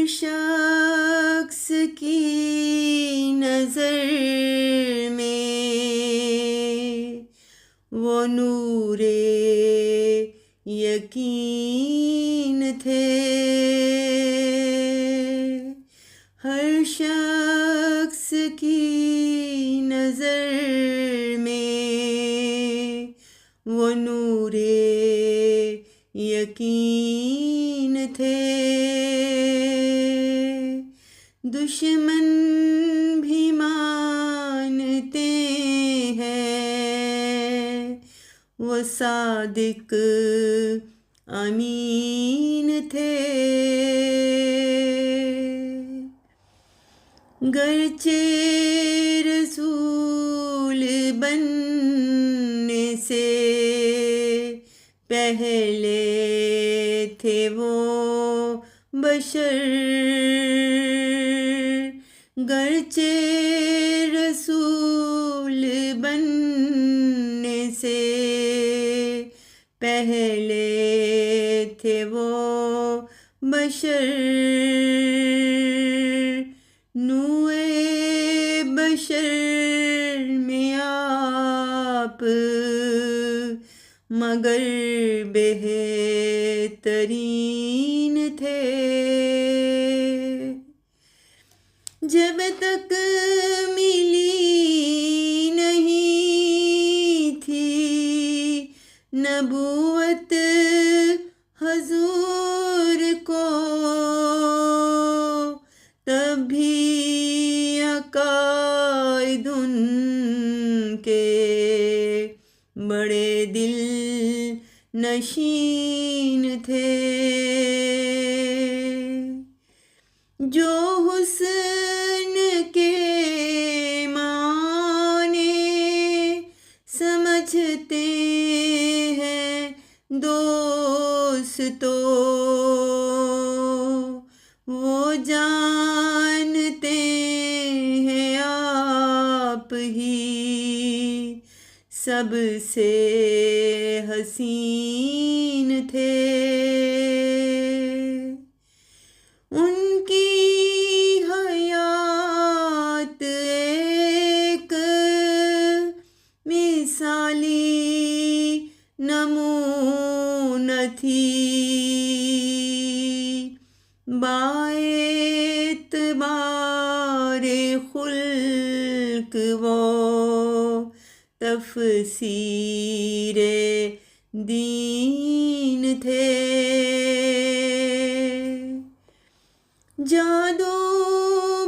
شخص کی نظر میں وہ نور یقین تھے، ہر شخص کی نظر میں وہ نور یقین تھے، دشمن بھی مانتے ہیں وہ صادق امین تھے، گرچہ رسول بننے سے پہلے تھے وہ بشر، گرچہ رسول بننے سے پہلے تھے وہ بشر، نوع بشر میں آپ مگر بہترین تھے، جب تک ملی نہیں تھی نبوت حضور کو، تب بھی عقائد ان کے بڑے دل نشین تھے، جو حسن کے معنی سمجھتے ہیں دوستو، وہ جانتے ہیں آپ ہی سب سے حسین تھے، ان کی حیات ایک مثالی نمونہ تھی، باعتبار خلق وہ تفسیر دین تھے، جادو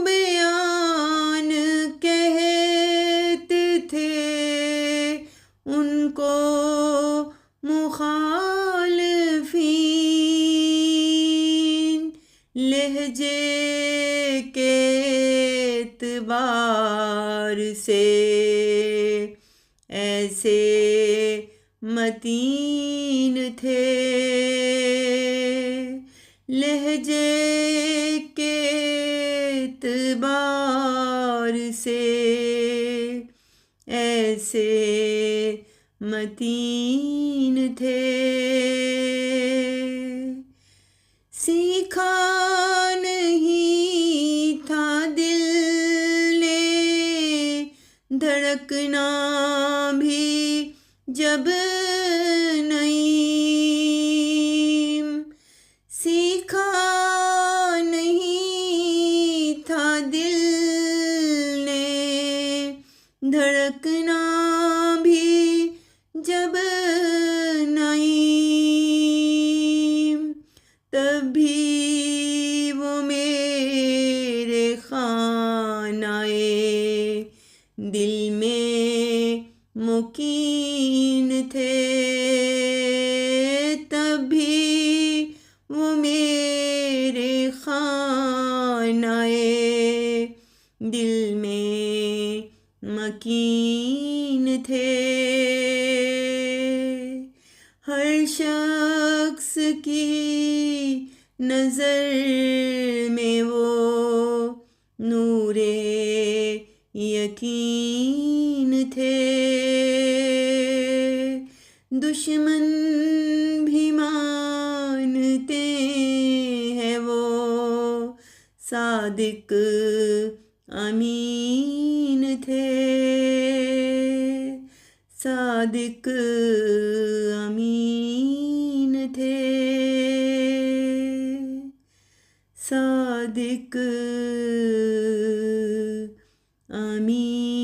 بیان کہتے تھے ان کو مخالفین، لہجے کے اعتبار سے ایسے متین تھے، لہجے کے اعتبار سے ایسے متین تھے، سیکھا نہیں تھا دل نے دھڑکنا بھی جب نہیں، سیکھا نہیں تھا دل نے دھڑکنا بھی جب نہیں، تب بھی وہ میرے خانہ دل میں مقیم تھے، تب بھی وہ میرے خانہ دل میں مکین تھے، ہر شخص کی نظر میں وہ نور یقین تھے، دشمن بھی مانتے ہیں وہ صادق امین تھے، صادق امین تھے، صادق امین